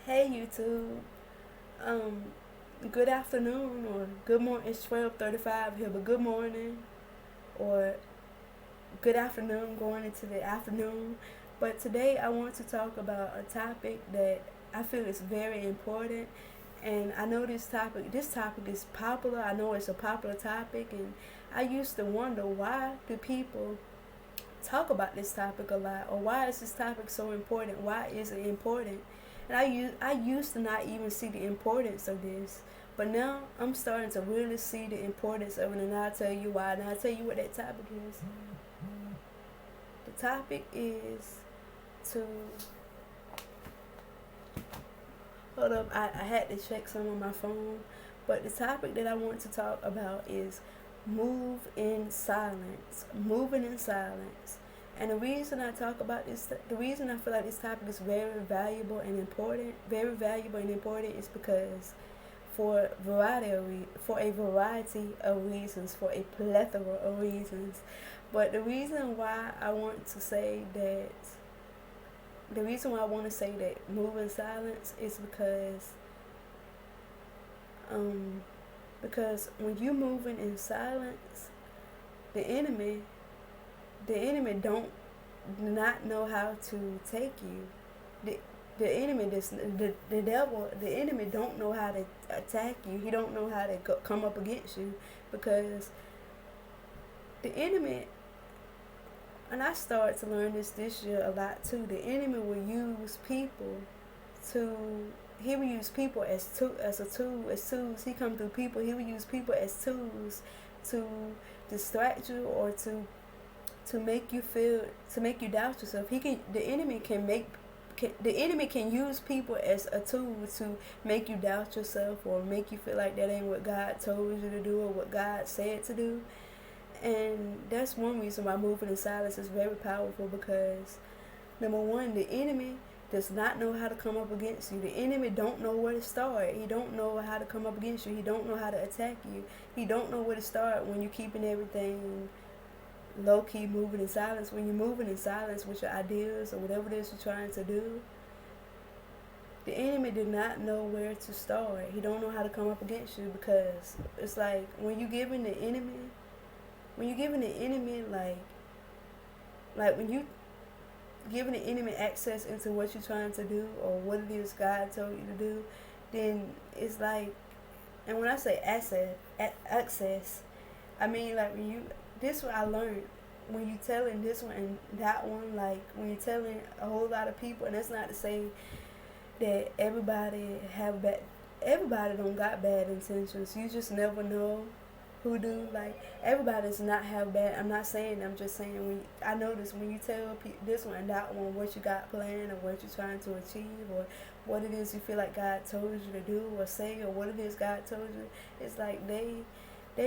Hey YouTube. Um, Good afternoon or good morning. It's 12:35 here, but good morning or good afternoon going into the afternoon. But today I want to talk about a topic that I feel is very important, and I know this topic is popular. I know it's a popular topic, and I used to wonder, why do people talk about this topic a lot, or why is this topic so important? Why is it important? And I used to not even see the importance of this, but now I'm starting to really see the importance of it, and I'll tell you why, and I'll tell you what that topic is. The topic is to hold up. I had to check some on my phone, but the topic that I want to talk about is move in silence. Moving in silence. And the reason I talk about this, the reason I feel like this topic is very valuable and important, is because for a variety of reasons, for a plethora of reasons. But the reason why I want to say that move in silence is um, because when you moving in silence, the enemy, the enemy don't not know how to take you. The the enemy the devil, the enemy don't know how to attack you. He don't know how to come up against you, because the enemy, and I started to learn this year a lot too. The enemy will use people to he will use people as tools. He come through people. He will use people as tools to distract you, or to make you feel, to make you doubt yourself. The enemy can use people as a tool to make you doubt yourself, or make you feel like that ain't what God told you to do, or what God said to do. And that's one reason why moving in silence is very powerful, because number one, the enemy does not know how to come up against you. The enemy don't know where to start. He don't know how to come up against you. He don't know how to attack you. He don't know where to start when you're keeping everything low key, moving in silence. When you're moving in silence with your ideas or whatever it is you're trying to do, the enemy did not know where to start. He don't know how to come up against you, because it's like when you giving the enemy like when you giving the enemy access into what you're trying to do, or what it is God told you to do, then it's like, and when I say access, I mean, like, when you, this what I learned, when you telling this one and that one, like when you're telling a whole lot of people, and that's not to say that everybody don't got bad intentions. You just never know who do. Like, everybody does not have bad. I'm not saying. I'm just saying, I notice when you tell this one and that one what you got planned, or what you're trying to achieve, or what it is you feel like God told you to do or say, or what it is God told you, it's like they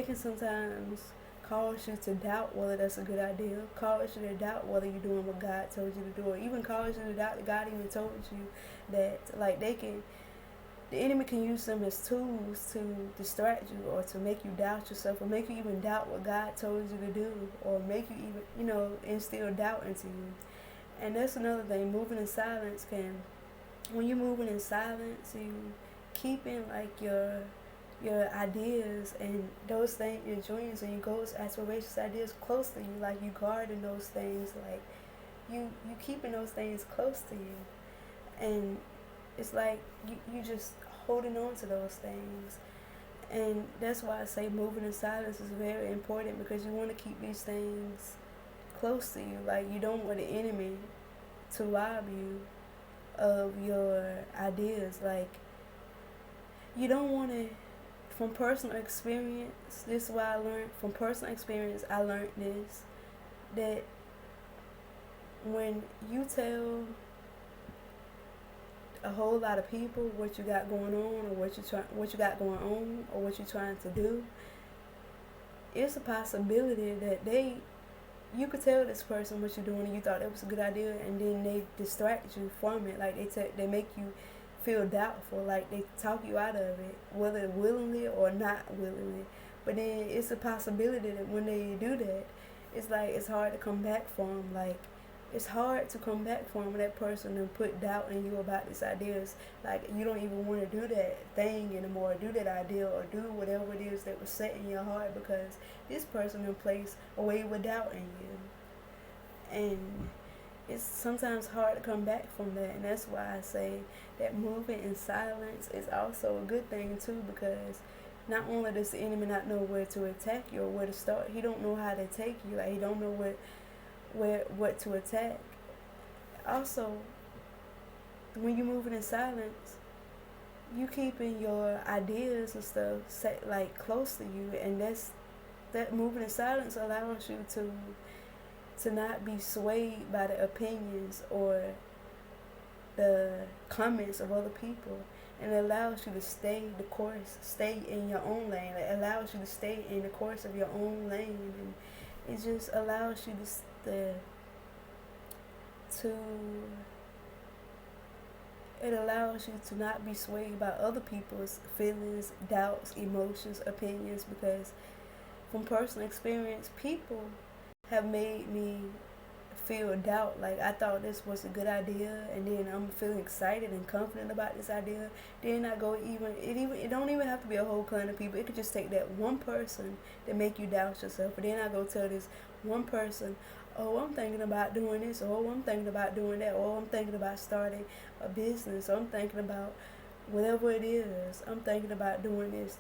can sometimes cause you to doubt whether that's a good idea, cause you to doubt whether you're doing what God told you to do, or even cause you to doubt that God even told you that. Like, the enemy can use them as tools to distract you, or to make you doubt yourself, or make you even doubt what God told you to do, or make you even, instill doubt into you. And that's another thing. Moving in silence can, when you're moving in silence, you keeping like your ideas and those things, your dreams and your goals, aspirations, ideas close to you. Like, you guarding those things, like you keeping those things close to you, and it's like you just holding on to those things. And that's why I say moving in silence is very important, because you want to keep these things close to you. Like, you don't want the enemy to rob you of your ideas. Like, you don't want to, from personal experience, this is what I learned. From personal experience, I learned this, that when you tell a whole lot of people what you got going on, or what you got going on, or what you're trying to do, it's a possibility that you could tell this person what you're doing, and you thought that was a good idea, and then they distract you from it. Like, they make you feel doubtful, like they talk you out of it, whether willingly or not willingly. But then it's a possibility that when they do that, it's like it's hard to come back from. Like, it's hard to come back from that person and put doubt in you about this idea. It's like you don't even want to do that thing anymore, do that idea, or do whatever it is that was set in your heart because this person in place a way with doubt in you. And it's sometimes hard to come back from that, and that's why I say that moving in silence is also a good thing too, because not only does the enemy not know where to attack you or where to start, he don't know how to take you. Like he don't know what to attack. Also, when you moving in silence, you keeping your ideas and stuff like close to you, and that moving in silence allows you to not be swayed by the opinions or the comments of other people, and it allows you to stay the course, stay in your own lane. It allows you to stay in the course of your own lane, and it just allows you to it allows you to not be swayed by other people's feelings, doubts, emotions, opinions, because from personal experience, people have made me feel doubt. Like I thought this was a good idea, and then I'm feeling excited and confident about this idea. Then I go it don't even have to be a whole clan of people. It could just take that one person to make you doubt yourself. But then I go tell this one person, oh, I'm thinking about doing this, or oh, I'm thinking about doing that, or I'm thinking about starting a business, or I'm thinking about whatever it is. I'm thinking about doing this,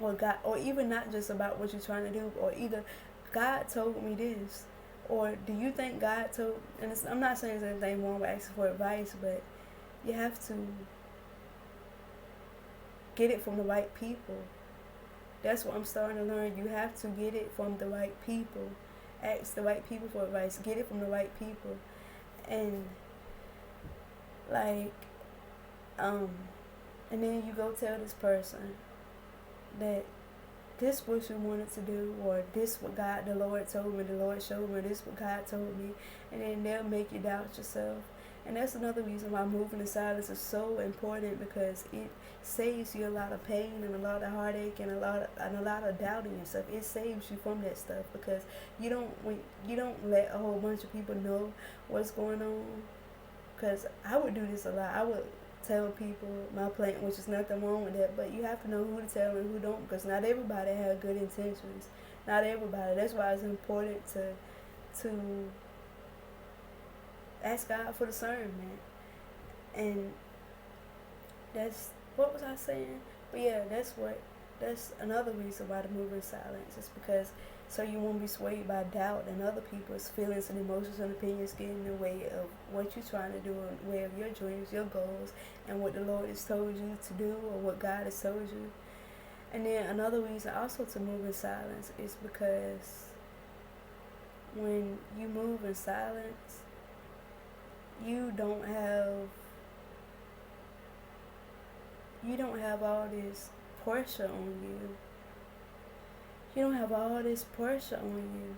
or God, or even not just about what you're trying to do, or either God told me this, or do you think God told? And I'm not saying there's anything wrong with asking for advice, but you have to get it from the right people. That's what I'm starting to learn. You have to get it from the right people. Ask the right people for advice. Get it from the right people, and like, and then you go tell this person that this what you wanted to do, or this what God, the Lord told me, the Lord showed me, this what God told me, and then they'll make you doubt yourself. And that's another reason why moving in silence is so important, because it saves you a lot of pain and a lot of heartache and a lot of doubting yourself. It saves you from that stuff, because you don't let a whole bunch of people know what's going on. Because I would do this a lot. I would tell people my plan, which is nothing wrong with that, but you have to know who to tell and who don't, because not everybody has good intentions. Not everybody. That's why it's important to ask God for discernment. And that's what was I saying? But yeah, that's another reason why to move in silence. It's because so you won't be swayed by doubt and other people's feelings and emotions and opinions getting in the way of what you're trying to do, in the way of your dreams, your goals, and what the Lord has told you to do, or what God has told you. And then another reason also to move in silence is because when you move in silence, you don't have all this pressure on you. You don't have all this pressure on you.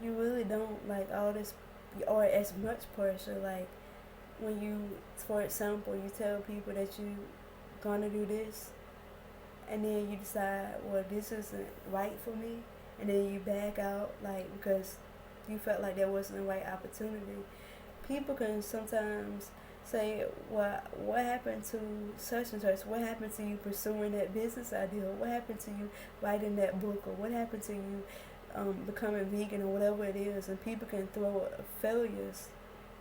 You really don't, like, all this, or as much pressure. Like when you, for example, you tell people that you gonna do this, and then you decide, well, this isn't right for me, and then you back out, like, because you felt like there wasn't the right opportunity. People can sometimes say, well, what happened to such and such? What happened to you pursuing that business idea? What happened to you writing that book? Or what happened to you becoming vegan, or whatever it is? And people can throw failures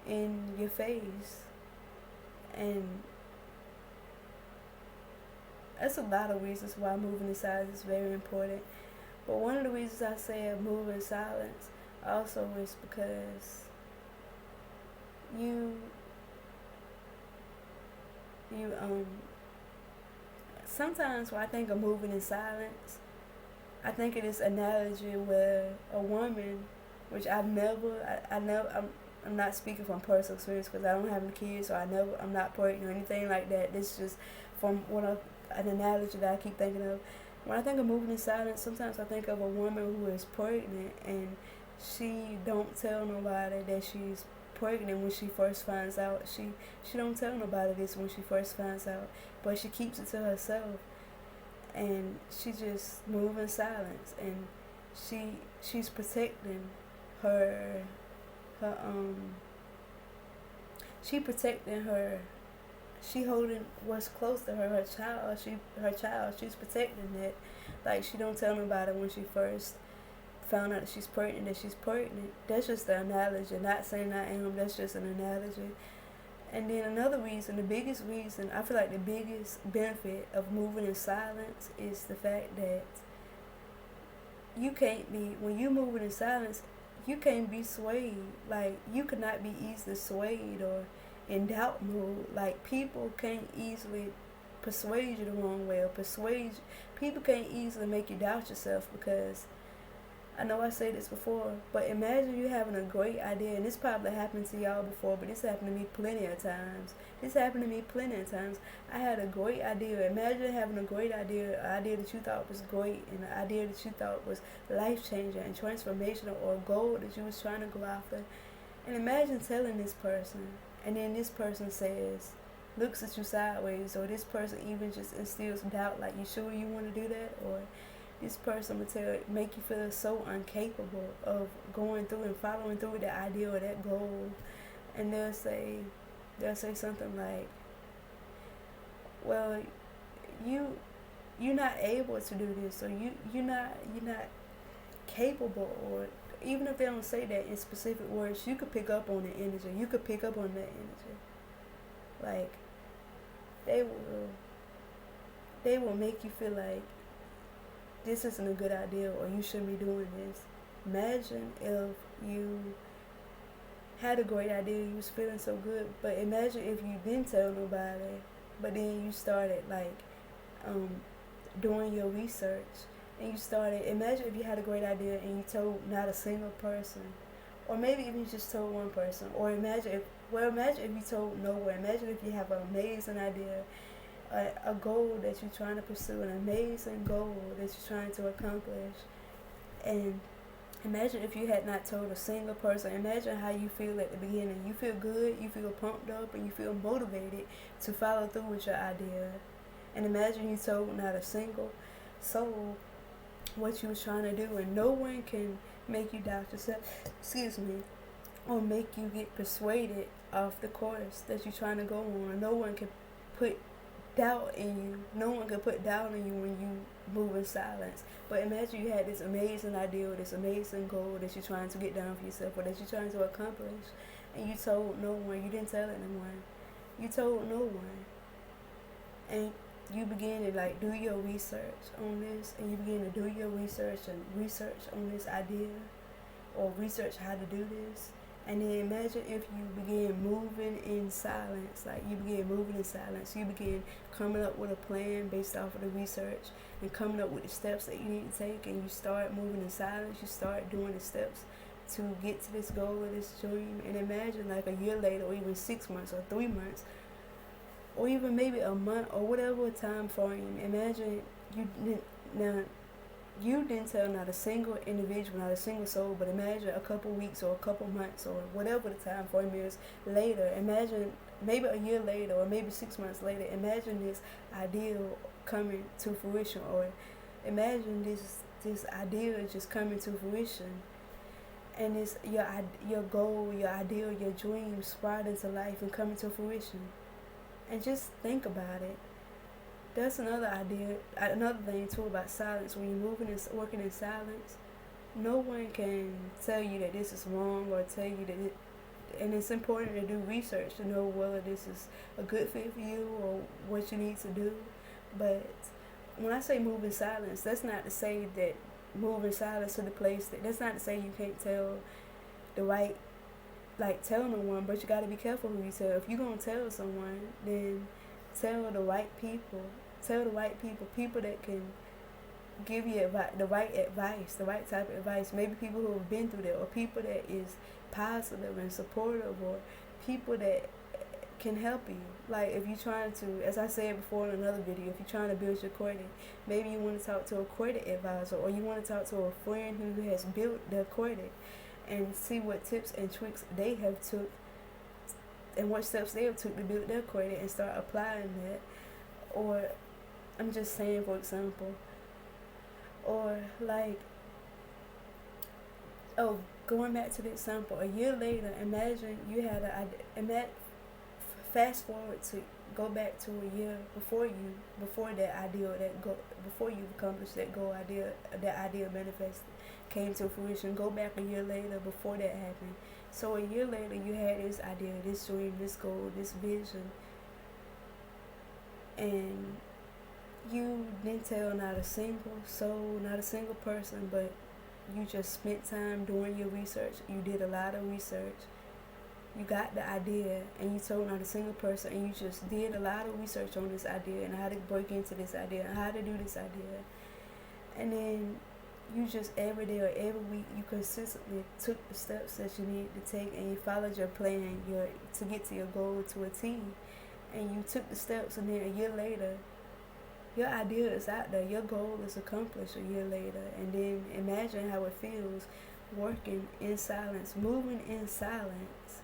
in your face. And that's a lot of reasons why moving in silence is very important. But one of the reasons I say move in silence also is because you sometimes when I think of moving in silence, I think of this analogy where a woman, which I'm not speaking from personal experience because I don't have any kids, so I'm not pregnant or anything like that. This is just from an analogy that I keep thinking of. When I think of moving in silence, sometimes I think of a woman who is pregnant and she don't tell nobody that she's pregnant when she first finds out. She don't tell nobody this when she first finds out, but she keeps it to herself, and she just moves in silence, and she's protecting her she protecting her, she holding what's close to her, her child, she's protecting that. Like, she don't tell nobody when she first found out that she's pregnant. That's just the analogy, not saying I am, that's just an analogy. And then another reason, the biggest reason, I feel like the biggest benefit of moving in silence is the fact that you can't be, when you moving in silence, you can't be swayed. Like, you cannot be easily swayed or in doubt mode. Like, people can't easily persuade you the wrong way, or people can't easily make you doubt yourself, because I know I say this before, but imagine you having a great idea, and this probably happened to y'all before, but this happened to me plenty of times. I had a great idea. Imagine having a great idea, an idea that you thought was great, and an idea that you thought was life-changing and transformational, or a goal that you was trying to go after. And imagine telling this person, and then this person looks at you sideways, or this person even just instills doubt, like, you sure you want to do that? Or this person will make you feel so incapable of going through and following through with that idea or that goal. And they'll say something like, well, you're not able to do this, or you're not capable. Or even if they don't say that in specific words, you could pick up on the energy. You could pick up on that energy. Like, they will make you feel like this isn't a good idea, or you shouldn't be doing this. Imagine if you had a great idea, you was feeling so good, but imagine if you didn't tell nobody, but then you started, like, doing your research, and imagine if you had a great idea and you told not a single person, or maybe even you just told one person, or imagine if you told no one. Imagine if you have an amazing idea, a goal that you're trying to pursue, an amazing goal that you're trying to accomplish, and imagine if you had not told a single person. Imagine how you feel at the beginning. You feel good, you feel pumped up, and you feel motivated to follow through with your idea. And imagine you told not a single soul what you was trying to do, and no one can make you doubt yourself, or make you get persuaded off the course that you're trying to go on. No one can put doubt in you. No one can put doubt in you when you move in silence. But imagine you had this amazing idea, this amazing goal that you're trying to get down for yourself, or that you're trying to accomplish, and you told no one. You didn't tell anyone. You told no one. And you begin to, like, do your research on this, and you begin to do your research on this idea, or research how to do this. And then imagine if you begin moving in silence. You begin coming up with a plan based off of the research, and coming up with the steps that you need to take, and you start moving in silence. You start doing the steps to get to this goal or this dream. And imagine, like, a year later, or even 6 months, or 3 months, or even maybe a month, or whatever time frame. Imagine you didn't tell not a single individual, not a single soul, but imagine a couple weeks or a couple months, or whatever the time frame is later. Imagine maybe a year later, or maybe 6 months later. Imagine this ideal coming to fruition, or imagine this idea just coming to fruition, and it's your goal, your ideal, your dream sprouting to life and coming to fruition. And just think about it. That's another thing too about silence. When you're working in silence, no one can tell you that this is wrong, or tell you that and it's important to do research to know whether this is a good fit for you or what you need to do. But when I say move in silence, that's not to say that move in silence to the place that's not to say you can't tell tell no one, but you got to be careful who you tell. If you're going to tell someone, then tell the right people. People that can give you the right advice, the right type of advice. Maybe people who have been through that, or people that is positive and supportive, or people that can help you. Like, if you're trying to, as I said before in another video, if you're trying to build your credit, maybe you want to talk to a credit advisor, or you want to talk to a friend who has built their credit, and see what tips and tricks they have took, and what steps they have took to build their credit, and start applying that. Or I'm just saying, for example, or going back to the example, a year later, imagine you had fast forward to go back to a year before that idea that go before you accomplished that goal idea that idea manifest came to fruition. Go back a year later before that happened. So a year later you had this idea, this dream, this goal, this vision, and you didn't tell not a single soul, not a single person, but you just spent time doing your research. You did a lot of research. You got the idea and you told not a single person, and you just did a lot of research on this idea and how to break into this idea and how to do this idea. And then you just every day or every week you consistently took the steps that you needed to take, and you followed your plan to get to your goal to a T. And you took the steps, and then a year later your idea is out there, your goal is accomplished a year later. And then imagine how it feels working in silence, moving in silence,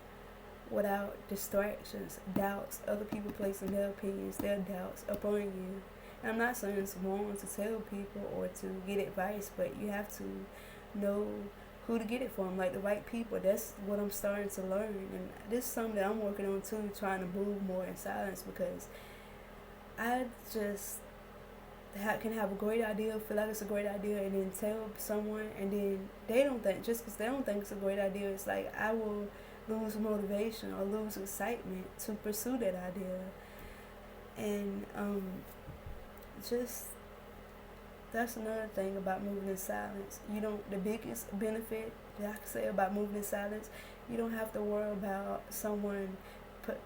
without distractions, doubts, other people placing their opinions, their doubts upon you. And I'm not saying it's wrong to tell people or to get advice, but you have to know who to get it from, like the right people. That's what I'm starting to learn, and this is something that I'm working on too, trying to move more in silence, because I just can have a great idea, feel like it's a great idea, and then tell someone, and then they don't think, just because they don't think it's a great idea, it's like I will lose motivation or lose excitement to pursue that idea. And just that's another thing about moving in silence. You don't, the biggest benefit that I can say about moving in silence, you don't have to worry about someone,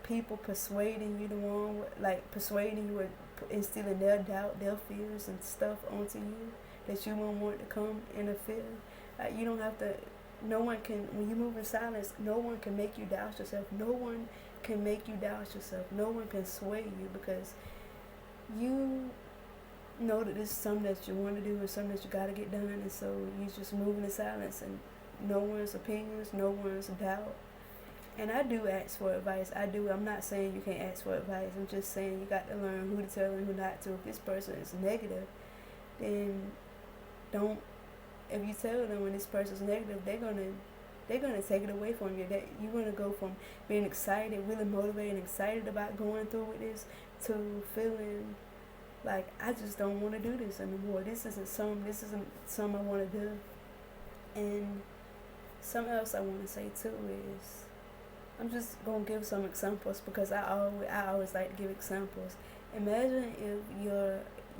people persuading you the wrong way, like persuading you or instilling their doubt, their fears and stuff onto you that you won't want to come interfere. Like, you don't have to, no one can, when you move in silence, no one can make you doubt yourself. No one can make you doubt yourself. No one can sway you, because you know that this is something that you want to do and something that you got to get done, and so you just move in silence, and no one's opinions, no one's doubt. And I do ask for advice. I do. I'm not saying you can't ask for advice. I'm just saying you got to learn who to tell and who not to. If this person is negative, then don't. If you tell them when this person's negative, they're gonna take it away from you. That you're gonna go from being excited, really motivated, and excited about going through with this, to feeling like I just don't want to do this anymore. This isn't something I want to do. And something else I want to say too is, I'm just gonna give some examples, because I always like to give examples. Imagine if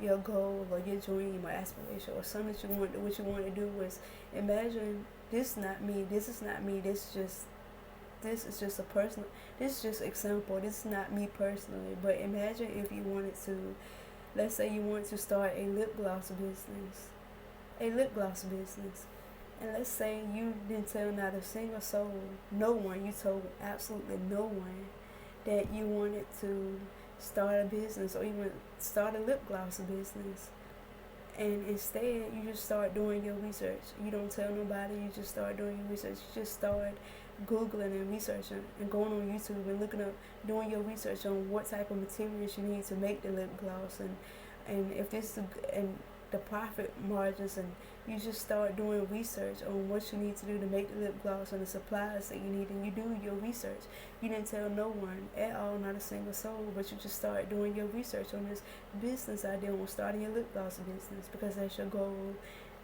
your goal or your dream or aspiration or something that what you want to do was, imagine this is not me, this is just a personal, this is just example, this is not me personally, but imagine if you wanted to, let's say you want to start a lip gloss business, and let's say you didn't tell not a single soul, no one, you told absolutely no one that you wanted to start a business or even start a lip gloss business. And instead, you just start doing your research. You don't tell nobody, you just start doing your research. You just start Googling and researching and going on YouTube and looking up, doing your research on what type of materials you need to make the lip gloss, and if this and the profit margins, and you just start doing research on what you need to do to make the lip gloss and the supplies that you need, and you do your research. You didn't tell no one at all, not a single soul, but you just start doing your research on this business idea, on starting your lip gloss business, because that's your goal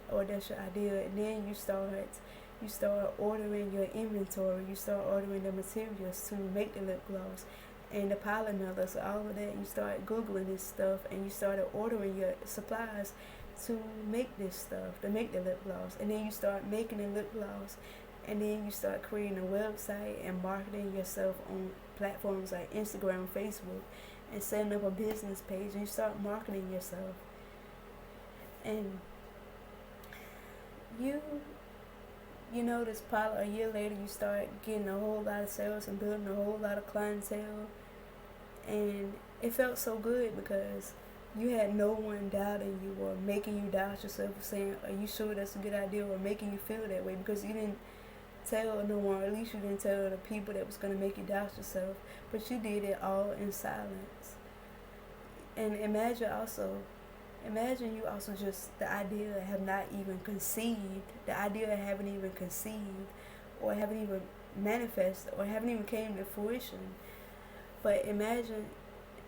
or that's your idea. And then you start ordering your inventory, you start ordering the materials to make the lip gloss and the pollinators, all of that. You start Googling this stuff, and you started ordering your supplies to make this stuff, to make the lip gloss. And then you start making the lip gloss, and then you start creating a website and marketing yourself on platforms like Instagram, Facebook, and setting up a business page, and you start marketing yourself. And you notice probably a year later you start getting a whole lot of sales and building a whole lot of clientele. And it felt so good, because you had no one doubting you or making you doubt yourself, or saying, are you sure that's a good idea, or making you feel that way, because you didn't tell no one, or at least you didn't tell the people that was going to make you doubt yourself, but you did it all in silence. And imagine you also just, the idea haven't even conceived, or haven't even manifested, or haven't even came to fruition. But imagine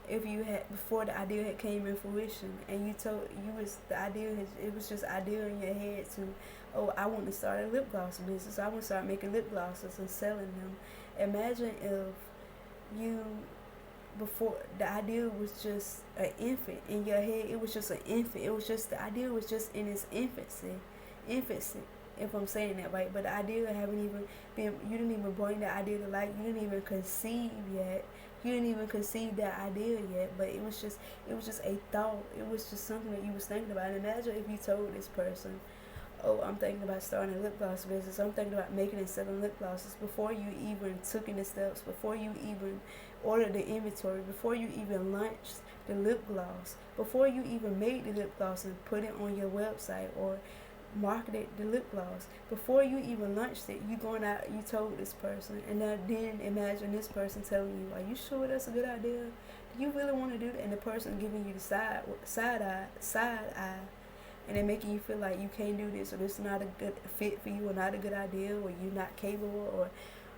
if you had, before the idea had came in fruition, and you told you was the idea it was just idea in your head to, oh, I want to start a lip gloss business. I want to start making lip glosses and selling them. Imagine if you, before the idea was just an infant in your head, it was just an infant. It was just, the idea was just in its infancy, if I'm saying that right. But the idea haven't even been, you didn't even bring the idea to light. You didn't even conceive yet. You didn't even conceive that idea yet. But it was just a thought. It was just something that you was thinking about. And imagine if you told this person, oh, I'm thinking about starting a lip gloss business. I'm thinking about making and selling lip glosses, before you even took any steps, before you even ordered the inventory, before you even launched the lip gloss, before you even made the lip gloss and put it on your website or marketed the lip gloss, before you even launched it, you going out, you told this person, and now then imagine this person telling you, are you sure that's a good idea? Do you really want to do that? And the person giving you the side eye, and then making you feel like you can't do this, or this is not a good fit for you, or not a good idea, or you're not capable, or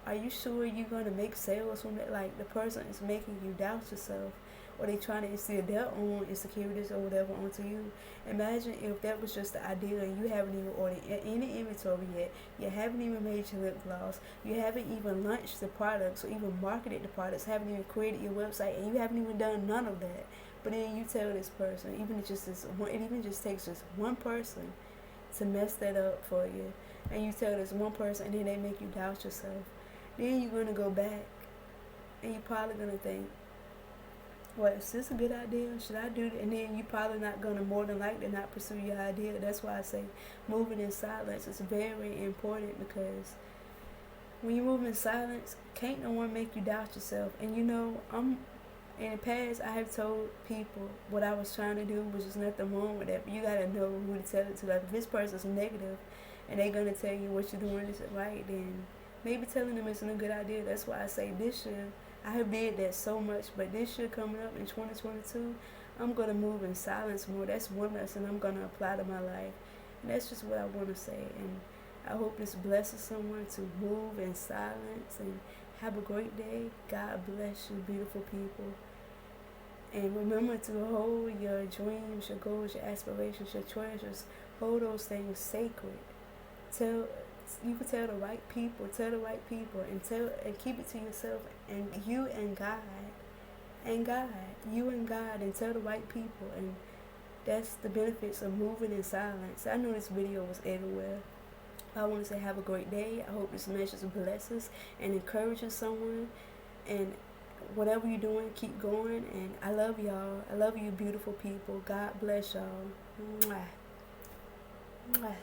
are you sure you're going to make sales from it? Like, the person is making you doubt yourself, or they trying to instill their own insecurities or whatever onto you. Imagine if that was just the idea, and you haven't even ordered any inventory yet, you haven't even made your lip gloss, you haven't even launched the products or even marketed the products, haven't even created your website, and you haven't even done none of that. But then you tell this person, even if just this one, it even just takes just one person to mess that up for you, and you tell this one person, and then they make you doubt yourself. Then you're gonna go back, and you're probably gonna think, well, is this a good idea? Should I do it? And then you're probably not gonna, more than likely, not pursue your idea. That's why I say moving in silence is very important, because when you move in silence, can't no one make you doubt yourself. And in the past, I have told people what I was trying to do, which is nothing wrong with that. But you gotta know who to tell it to. Like, if this person's negative, and they're gonna tell you what you're doing isn't right, then maybe telling them isn't a good idea. That's why I say this year, I have did that so much, but this year coming up in 2022, I'm gonna move in silence more. That's one lesson I'm gonna apply to my life, and that's just what I want to say. And I hope this blesses someone to move in silence. And have a great day. God bless you, beautiful people. And remember to hold your dreams, your goals, your aspirations, your treasures. Hold those things sacred. You can tell the right people, and keep it to yourself, and you and God, you and God, and tell the right people. And that's the benefits of moving in silence. I know this video was everywhere. I want to say have a great day. I hope this message blesses and encourages someone. And whatever you're doing, keep going. And I love y'all. I love you, beautiful people. God bless y'all. Mwah. Mwah.